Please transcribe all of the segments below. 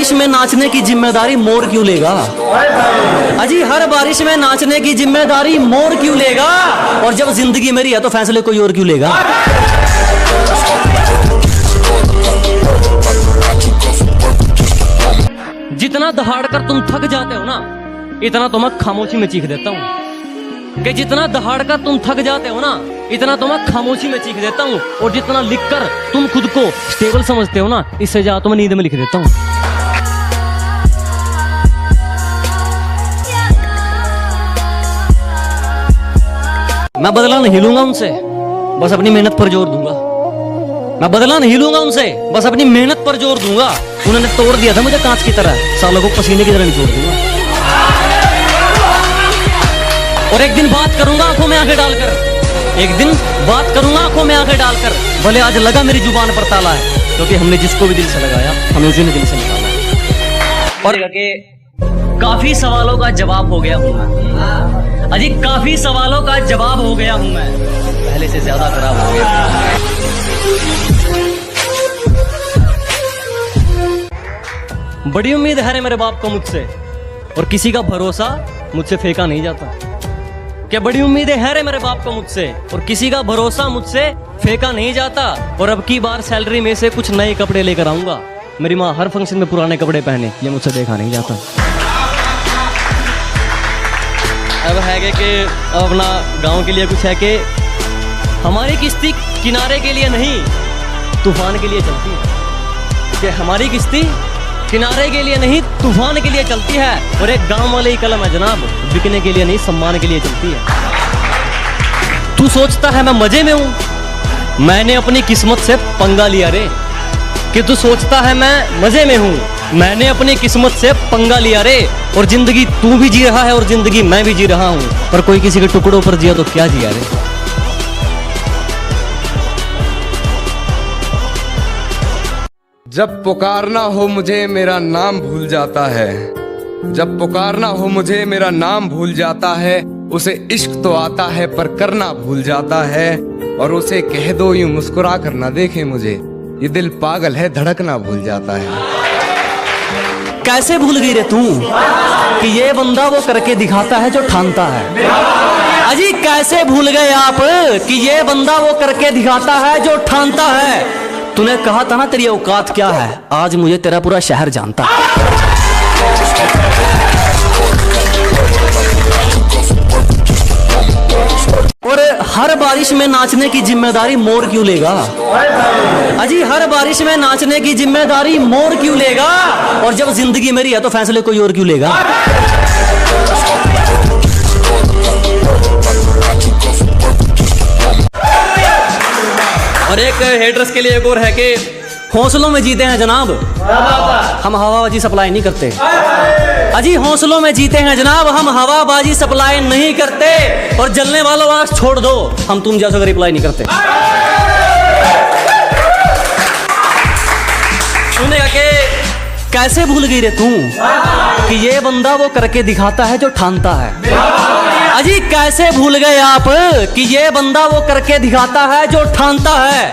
बारिश में नाचने की जिम्मेदारी मोर क्यों लेगा? अजी हर बारिश में नाचने की जिम्मेदारी मोर क्यों लेगा? और जब जिंदगी मेरी है तो फैसले कोई और क्यों लेगा? जितना दहाड़ कर तुम थक जाते हो ना, इतना तो मैं खामोशी में चीख देता हूँ। कि जितना दहाड़ कर तुम थक जाते हो ना, इतना तो मैं खामोशी में चीख देता हूँ। और जितना लिखकर तुम खुद को स्टेबल समझते हो ना, इससे ज्यादा तो मैं नींद में लिख देता हूँ। मैं बदला नहीं लूंगा उनसे, बस अपनी मेहनत पर जोर दूंगा। मैं बदला नहीं लूंगा उनसे, बस अपनी मेहनत पर जोर दूंगा। उन्होंने तोड़ दिया था मुझे कांच की तरह, सालों को पसीने की तरह निचोड़ दूंगा। और एक दिन बात करूंगा आंखों में आंखें डालकर, एक दिन बात करूंगा आंखों में आंखें डालकर। भले आज लगा मेरी जुबान पर ताला है, क्योंकि हमने जिसको भी दिल से लगाया हमें उसी ने दिल से निकाला है। और काफी सवालों का जवाब हो गया हूं मैं, अजी काफी सवालों का जवाब हो गया हूं मैं, पहले से ज्यादा खराब हो गया। बड़ी उम्मीद है मेरे बाप को मुझसे, और किसी का भरोसा मुझसे फेंका नहीं जाता। क्या बड़ी उम्मीदें है रे मेरे बाप को मुझसे, और किसी का भरोसा मुझसे फेंका नहीं जाता। और अब की बार सैलरी में से कुछ नए कपड़े लेकर आऊंगा। मेरी माँ हर फंक्शन में पुराने कपड़े पहने, ये मुझसे देखा नहीं जाता। अब है कि अब अपना गांव के लिए कुछ है कि हमारी किश्ती किनारे के लिए नहीं, तूफान के लिए चलती है। कि हमारी किश्ती किनारे के लिए नहीं, तूफान के लिए चलती है। और एक गांव वाले ही कलम है जनाब, बिकने के लिए नहीं, सम्मान के लिए चलती है। तू सोचता है मैं मजे में हूं, मैंने अपनी किस्मत से पंगा लिया रे। कि तू सोचता है मैं मजे में हूं, मैंने अपनी किस्मत से पंगा लिया रे। और जिंदगी तू भी जी रहा है और जिंदगी मैं भी जी रहा हूं, पर कोई किसी के टुकड़ों पर जिया तो क्या जिया रे। जब पुकारना हो मुझे मेरा नाम भूल जाता है, जब पुकारना हो मुझे मेरा नाम भूल जाता है। उसे इश्क तो आता है पर करना भूल जाता है। और उसे कह दो यूं मुस्कुरा कर ना देखे मुझे, ये दिल पागल है धड़कना भूल जाता है। कैसे भूल गई रे तू कि ये बंदा वो करके दिखाता है जो ठानता है? अजी कैसे भूल गए आप कि ये बंदा वो करके दिखाता है जो ठानता है? तूने कहा था ना तेरी औकात क्या है, आज मुझे तेरा पूरा शहर जानता है। और हर बारिश में नाचने की जिम्मेदारी मोर क्यों लेगा? अजी हर बारिश में नाचने की जिम्मेदारी मोर क्यों लेगा? और जब जिंदगी मेरी है तो फैसले कोई और क्यों लेगा? और एक हेटर्स के लिए एक और है कि हौसलों में जीते हैं जनाब, हम हवाबाजी सप्लाई नहीं करते। अजी हौसलों में जीते हैं जनाब, हम हवाबाजी सप्लाई नहीं करते। और जलने वालों आंख छोड़ दो, हम तुम जैसा रिप्लाई नहीं करते। सुनेगा कि कैसे भूल गई रे तू कि ये बंदा वो करके दिखाता है जो ठानता है? अजी कैसे भूल गए आप कि ये बंदा वो करके दिखाता है जो ठानता है?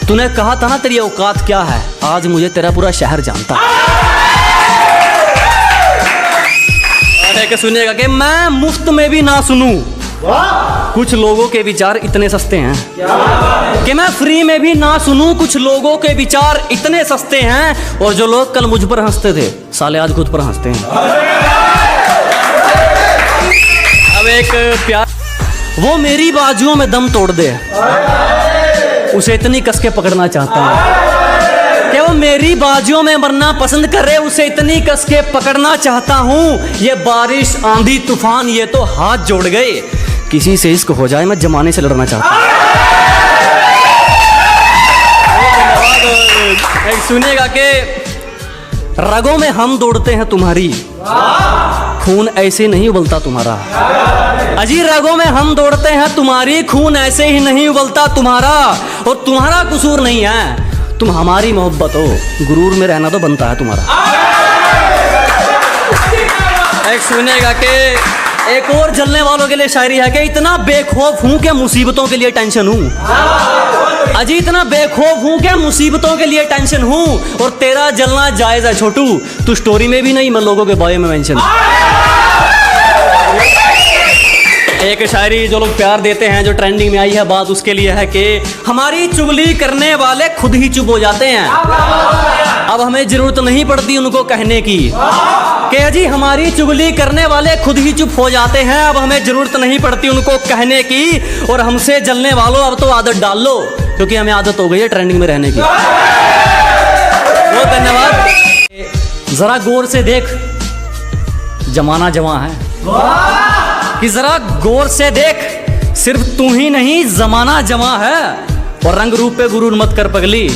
तूने कहा था ना तेरी औकात क्या है, आज मुझे तेरा पूरा शहर जानता है। अरे सुनिएगा कि मैं मुफ्त में भी ना सुनूं, कुछ लोगों के विचार इतने सस्ते हैं कि मैं फ्री में भी ना सुनूं। कुछ लोगों के विचार इतने सस्ते हैं, और जो लोग कल मुझ पर हंसते थे साले आज खुद पर हंसते हैं। अब एक प्यार, वो मेरी बाजुओं में दम तोड़ दे, उसे इतनी कस के पकड़ना चाहता हूँ कि वो मेरी बाजुओं में मरना पसंद करे, उसे इतनी कस के पकड़ना चाहता हूँ। ये बारिश आंधी तूफान ये तो हाथ जोड़ गए, किसी से इश्क हो जाए मैं जमाने से लड़ना चाहता हूँ। सुनिएगा कि रगों में हम दौड़ते हैं तुम्हारी, खून ऐसे नहीं उबलता तुम्हारा। अजी रगों में हम दौड़ते हैं तुम्हारी, खून ऐसे ही नहीं उबलता तुम्हारा। और तुम्हारा कसूर नहीं है, तुम हमारी मोहब्बत हो, गुरूर में रहना तो बनता है तुम्हारा। एक सुनेगा कि एक और जलने वालों के लिए शायरी है कि इतना बेखौफ हूं कि मुसीबतों के लिए टेंशन हूं। अजी इतना बेखौफ हूं कि मुसीबतों के लिए टेंशन हूं, और तेरा जलना जायज है छोटू, तू स्टोरी में भी नहीं, मैं लोगों के बायो में मेंशन। एक शायरी जो लोग प्यार देते हैं, जो ट्रेंडिंग में आई है बात, उसके लिए है कि हमारी चुगली करने वाले खुद ही चुप हो जाते हैं, अब हमें जरूरत नहीं पड़ती उनको कहने की। कि जी हमारी चुगली करने वाले खुद ही चुप हो जाते हैं, अब हमें जरूरत नहीं पड़ती उनको कहने की, और हमसे जलने वालों अब तो आदत डाल लो, क्योंकि हमें आदत हो गई है ट्रेंडिंग में रहने की। बहुत धन्यवाद। जरा गौर से देख, जमाना जवां है, कि जरा गौर से देख, सिर्फ तू ही नहीं जमाना जवां है, और रंग रूप पे गुरूर मत कर पगली,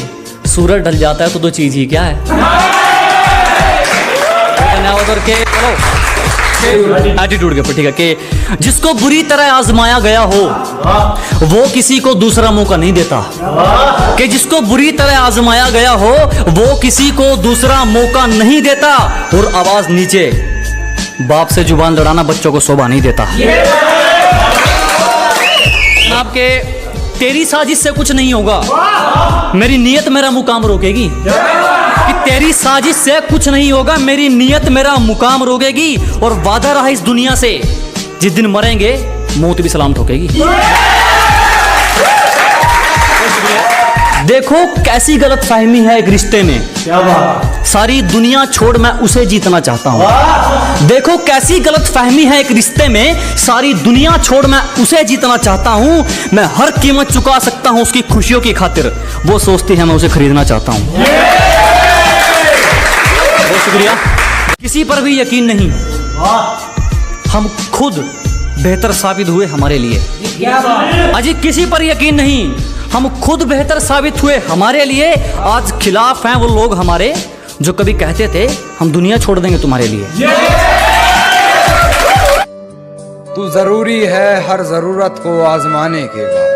सूरज ढल जाता है तो दो चीज ही क्या है। के एटीट्यूड के ऊपर ठीक है कि जिसको बुरी तरह आजमाया गया हो वो किसी को दूसरा मौका नहीं देता, कि जिसको बुरी तरह आजमाया गया हो वो किसी को दूसरा मौका नहीं देता, और आवाज नीचे, बाप से जुबान लड़ाना बच्चों को शोभा नहीं देता। आपके तेरी साजिश से कुछ नहीं होगा, मेरी नीयत मेरा मुकाम रोकेगी, कि तेरी साजिश से कुछ नहीं होगा, मेरी नीयत मेरा मुकाम रोकेगी, और वादा रहा इस दुनिया से, जिस दिन मरेंगे मौत भी सलाम ठोकेगी। देखो कैसी गलत फहमी है एक रिश्ते में, क्या बात, सारी दुनिया छोड़ मैं उसे जीतना चाहता हूँ। देखो कैसी गलत फहमी है एक रिश्ते में, सारी दुनिया छोड़ मैं उसे जीतना चाहता हूँ, मैं हर कीमत चुका सकता हूँ उसकी खुशियों की खातिर, वो सोचती है मैं उसे खरीदना चाहता हूँ। बहुत शुक्रिया। किसी पर भी यकीन नहीं, हम खुद बेहतर साबित हुए हमारे लिए। अजी किसी पर यकीन नहीं, हम खुद बेहतर साबित हुए हमारे लिए। आज खिलाफ हैं वो लोग हमारे जो कभी कहते थे हम दुनिया छोड़ देंगे तुम्हारे लिए। तू जरूरी है हर जरूरत को आजमाने के बाद,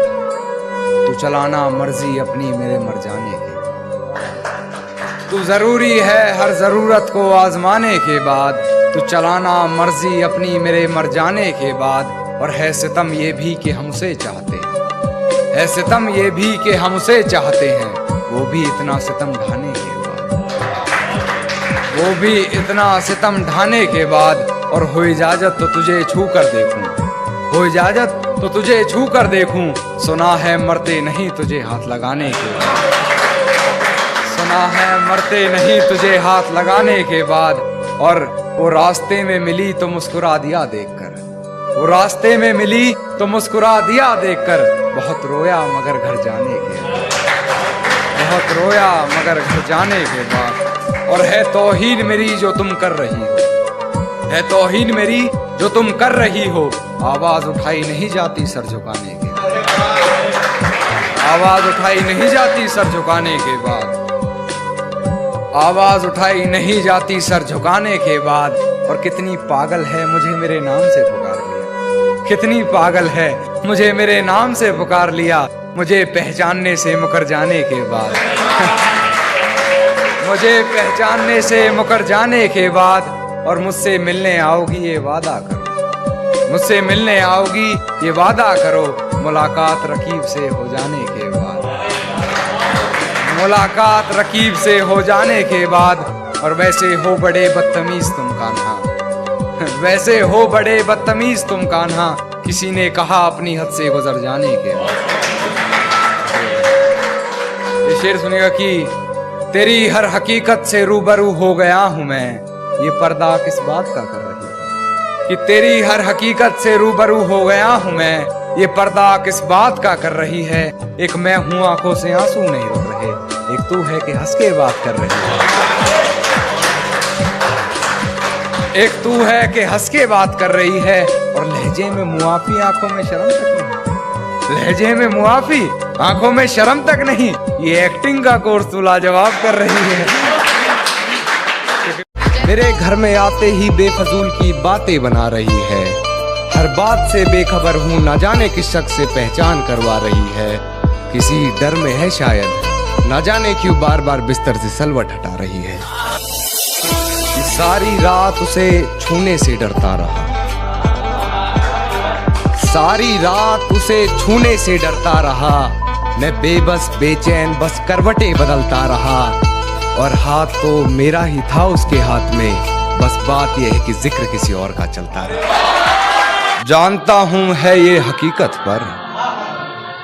तू चलाना मर्जी अपनी मेरे मर जाने के। तू जरूरी है हर जरूरत को आजमाने के बाद, तू चलाना मर्जी अपनी मेरे मर जाने के बाद। और है सितम ये भी कि हम उसे चाहते हैं, है सितम ये भी कि हम उसे चाहते हैं, वो भी इतना सितम ढाने के बाद, वो भी इतना सितम ढाने के बाद। और हो इजाजत तो तुझे छू कर देखूं, हो इजाजत तो तुझे छू कर देखूं, सुना है मरते नहीं तुझे हाथ लगाने के बाद, सुना है मरते नहीं तुझे हाथ लगाने के बाद। और वो रास्ते में मिली तो मुस्कुरा दिया देखकर, वो रास्ते में मिली तो मुस्कुरा दिया देखकर, बहुत रोया मगर घर जाने के बाद, बहुत रोया मगर घर जाने के बाद। और है तौहीन मेरी जो तुम कर रही हो, है तौहीन मेरी जो तुम कर रही हो, आवाज उठाई नहीं जाती सर झुकाने के बाद, आवाज उठाई नहीं जाती सर झुकाने के बाद, आवाज उठाई नहीं जाती सर झुकाने के बाद। और कितनी पागल है मुझे मेरे नाम से पुकार लिया, कितनी पागल है मुझे मेरे नाम से पुकार लिया, मुझे पहचानने से मुकर जाने के बाद, मुझे पहचानने से मुकर जाने के बाद। और मुझसे मिलने आओगी ये वादा करो, मुझसे मिलने आओगी ये वादा करो, मुलाकात रकीब से हो जाने के बाद, मुलाकात रकीब से हो जाने के बाद। और वैसे हो बड़े बदतमीज तुम कान्हा, वैसे हो बड़े बदतमीज तुम कान्हा, किसी ने कहा अपनी हद से गुजर जाने के बाद। ये शेर सुनिएगा कि तेरी हर हकीकत से रूबरू हो गया हूं मैं, ये पर्दा किस बात का कर रही है, कि तेरी हर हकीकत से रूबरू हो गया हूं मैं, ये पर्दा किस बात का कर रही है। एक मैं हूं आंखों से आंसू नहीं रुक रहे, एक तू है कि हंस के बात कर रही है, एक तू है कि हंस के बात कर रही है। और लहजे में मुआफी आंखों में शर्म तक नहीं, लहजे में मुआफी आंखों में शर्म तक नहीं, ये एक्टिंग का कोर्स तू लाजवाब कर रही है। मेरे घर में आते ही बेफजूल की बातें बना रही है, हर बात से बेखबर हूँ, न जाने किस शख्स से पहचान करवा रही है, किसी डर में है शायद, न जाने क्यों बार बार बिस्तर से सलवट हटा रही है। सारी रात उसे छूने से डरता रहा, सारी रात उसे छूने से डरता रहा। मैं बेबस बेचैन बस करवटें बदलता रहा, और हाथ तो मेरा ही था उसके हाथ में, बस बात यह है कि जिक्र किसी और का चलता रहा। जानता हूं है ये हकीकत पर,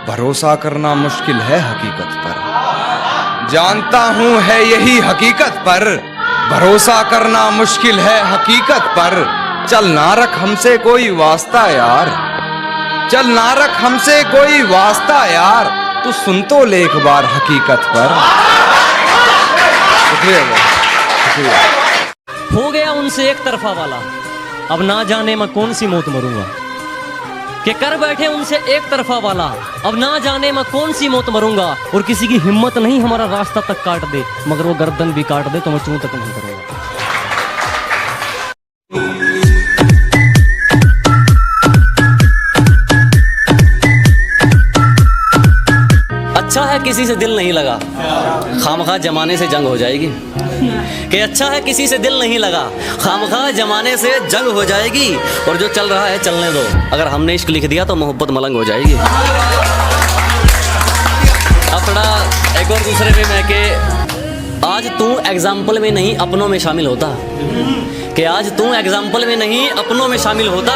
भरोसा करना मुश्किल है हकीकत पर। जानता हूं है यही हकीकत पर, भरोसा करना मुश्किल है हकीकत पर। चल ना रख हमसे कोई वास्ता यार, चल ना रख हमसे कोई वास्ता यार, तू सुन तो ले एक बार हकीकत पर। शुक्रिया, शुक्रिया। हो गया उनसे एक तरफा वाला, अब ना जाने मैं कौन सी मौत मरूंगा। कि कर बैठे उनसे एक तरफा वाला, अब ना जाने मैं कौन सी मौत मरूंगा। और किसी की हिम्मत नहीं हमारा रास्ता तक काट दे, मगर वो गर्दन भी काट दे तो मैं चूं तक नहीं करूंगा। अच्छा है किसी से दिल नहीं लगा, खामखा जमाने से जंग हो जाएगी। कि अच्छा है किसी से दिल नहीं लगा, खामखा जमाने से जंग हो जाएगी। और जो चल रहा है चलने दो, अगर हमने इश्क लिख दिया तो मोहब्बत मलंग हो जाएगी। अपना एक और दूसरे में मैं कि आज तू एग्जाम्पल में नहीं अपनों में शामिल होता, कि आज तू एग्जाम्पल में नहीं अपनों में शामिल होता।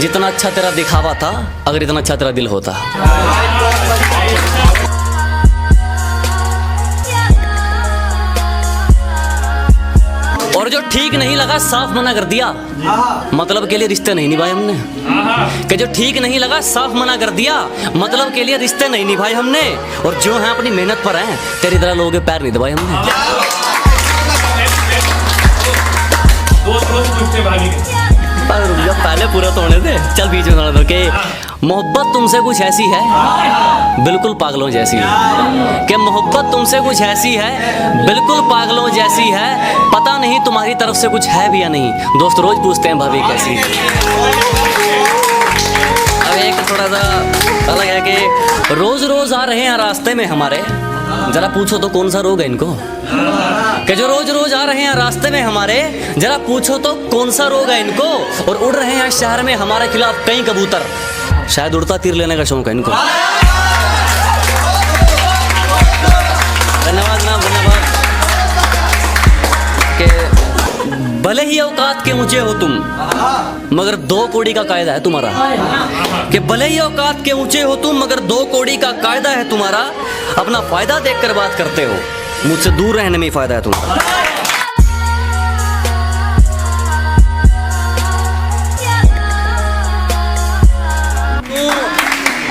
जितना अच्छा तेरा दिखावा था, अगर इतना अच्छा तेरा दिल होता। और जो ठीक नहीं लगा साफ मना कर दिया, मतलब के लिए रिश्ते नहीं निभाए हमने। कि जो ठीक नहीं लगा साफ मना कर दिया, मतलब के लिए रिश्ते नहीं निभाए हमने। और जो है अपनी मेहनत पर हैं, तेरी तरह लोगों के पैर नहीं दबाए हमने। पहले पूरा तोड़ने दे, चल बीच में दो। के मोहब्बत तुमसे कुछ ऐसी है, बिल्कुल पागलों जैसी है। कि मोहब्बत तुमसे कुछ ऐसी है, बिल्कुल पागलों जैसी है। पता नहीं तुम्हारी तरफ से कुछ है भी या नहीं। दोस्त रोज पूछते हैं भाभी कैसी। अब एक थोड़ा सा अलग है कि रोज रोज आ रहे हैं रास्ते में हमारे, जरा पूछो तो कौन सा रोग है इनको। कि जो रोज रोज आ रहे हैं रास्ते में हमारे, जरा पूछो तो कौन सा रोग है इनको। और उड़ रहे हैं शहर में हमारे खिलाफ कई कबूतर, शायद उड़ता तीर लेने का शौक है इनको। धन्यवाद ना, धन्यवाद। कि भले ही औकात के ऊंचे हो तुम, मगर 2 कौड़ी का कायदा है तुम्हारा। कि भले ही औकात के ऊंचे हो तुम, मगर 2 कौड़ी का कायदा है तुम्हारा। अपना फायदा देखकर बात करते हो, मुझसे दूर रहने में ही फायदा है तुम्हारा।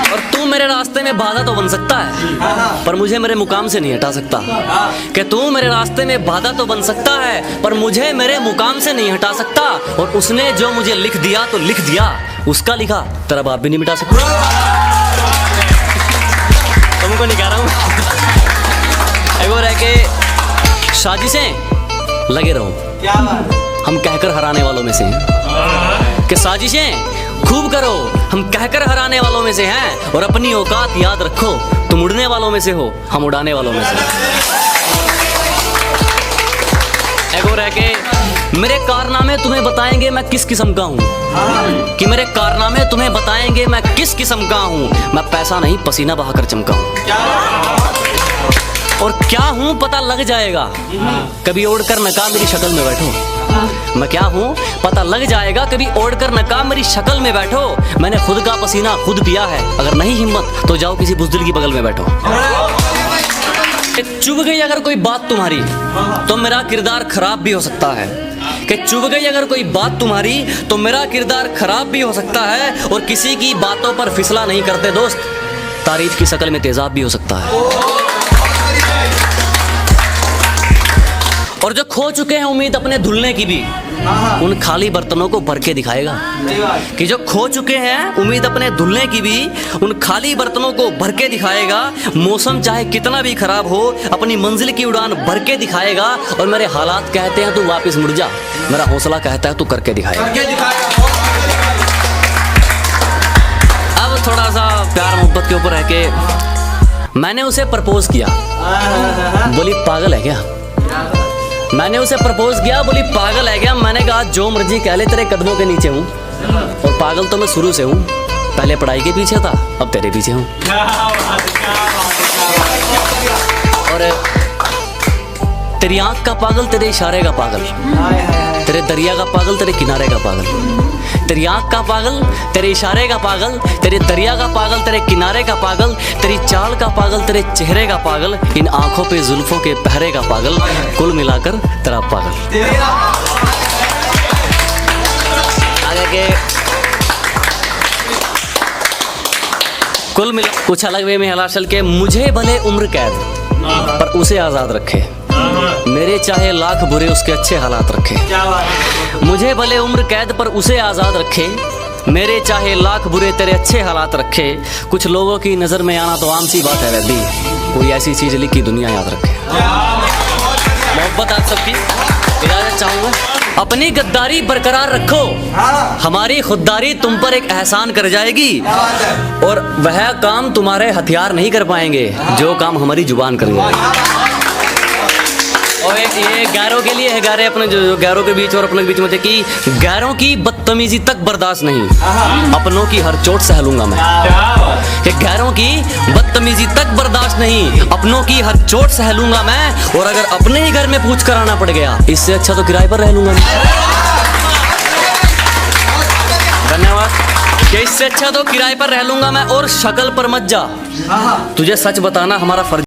और तू मेरे रास्ते में बाधा तो बन सकता है, पर मुझे मेरे मुकाम से नहीं हटा सकता। कि तू मेरे रास्ते में बाधा तो बन सकता है, पर मुझे मेरे मुकाम से नहीं हटा सकता। और उसने जो मुझे लिख दिया तो लिख दिया, उसका लिखा तेरा बाप भी नहीं मिटा सकता। तुमको नहीं कह रहा हूँ। एक और है कि साजिशें लगे रहो, हम कहकर हराने वालों में से हैं। कि साजिशें खूब करो, हम कहकर हराने वालों में से हैं। और अपनी औकात याद रखो, तुम उड़ने वालों में से हो, हम उड़ाने वालों में से। एक और है कि मेरे कारनामे तुम्हें बताएंगे मैं किस किस्म का हूँ। कि मेरे कारनामे तुम्हें बताएंगे मैं किस किस्म का हूँ। मैं पैसा नहीं पसीना बहाकर चमका हूँ। और क्या हूँ पता लग जाएगा, कभी ओढ़कर नकाब मेरी शक्ल में बैठो। मैं क्या हूँ पता लग जाएगा, कभी ओढ़कर नकाब मेरी शक्ल में बैठो। मैंने खुद का पसीना खुद पिया है, अगर नहीं हिम्मत तो जाओ किसी बुज़दिल की बगल में बैठो। चुभ गई अगर कोई बात तुम्हारी, तो मेरा किरदार खराब भी हो सकता है। कि चुभ गई अगर कोई बात तुम्हारी, तो मेरा किरदार खराब भी हो सकता है। और किसी की बातों पर फिसला नहीं करते दोस्त, तारीफ की शक्ल में तेजाब भी हो सकता है। और जो खो चुके हैं उम्मीद अपने धुलने की भी, उन खाली बर्तनों को भर के दिखाएगा। कि जो खो चुके हैं उम्मीद अपने धुलने की भी, उन खाली बर्तनों को भर के दिखाएगा। मौसम चाहे कितना भी खराब हो, अपनी मंजिल की उड़ान भर के दिखाएगा। और मेरे हालात कहते हैं तू वापस मुड़ जा, मेरा हौसला कहता है तू करके दिखाएगा। अब थोड़ा सा प्यार मोहब्बत के ऊपर है कि मैंने उसे प्रपोज किया, बोली पागल है क्या। मैंने उसे प्रपोज किया, बोली पागल है क्या। मैंने कहा जो मर्जी कह ले, तेरे कदमों के नीचे हूँ। और पागल तो मैं शुरू से हूँ, पहले पढ़ाई के पीछे था, अब तेरे पीछे हूँ। और तेरी आंख का पागल, तेरे इशारे का पागल, तेरे दरिया का पागल, तेरे किनारे का पागल। तेरी आंख का पागल, तेरे इशारे का पागल, तेरे दरिया का पागल, तेरे किनारे का पागल, तेरी चाल का पागल, तेरे चेहरे का पागल, इन आंखों पे जुल्फों के पहरे का पागल, कुल मिलाकर तेरा पागल। आगे के कुल मिला कुछ अलग वे में हलाशल के, मुझे भले उम्र कैद पर उसे आज़ाद रखे, मेरे चाहे लाख बुरे उसके अच्छे हालात रखे। मुझे भले उम्र कैद पर उसे आज़ाद रखे, मेरे चाहे लाख बुरे तेरे अच्छे हालात रखे। कुछ लोगों की नज़र में आना तो आम सी बात है वैदी, कोई ऐसी चीज़ लिखी दुनिया याद रखे। मोहब्बत आप सबकी इजाज़त चाहूँगा, अपनी गद्दारी बरकरार रखो, हमारी खुददारी तुम पर एक एहसान कर जाएगी, और वह काम तुम्हारे हथियार नहीं कर पाएंगे जो काम हमारी जुबान कर जाएगी। और ये गैरों के लिए है, गैरे अपने जो गैरों के बीच और अपने बीच में थे कि गैरों की बदतमीजी तक बर्दाश्त नहीं, अपनों की हर चोट सह लूंगा मैं। कि गैरों की बदतमीजी तक बर्दाश्त नहीं, अपनों की हर चोट सह लूंगा मैं, और अगर अपने ही घर में पूछ कर आना पड़ गया, इससे अच्छा तो किराए पर रह लूंगा मैं। धन्यवाद। कि इससे अच्छा तो किराए पर रह लूंगा मैं, और शक्ल पर मत जा, तुझे सच बताना हमारा फर्ज।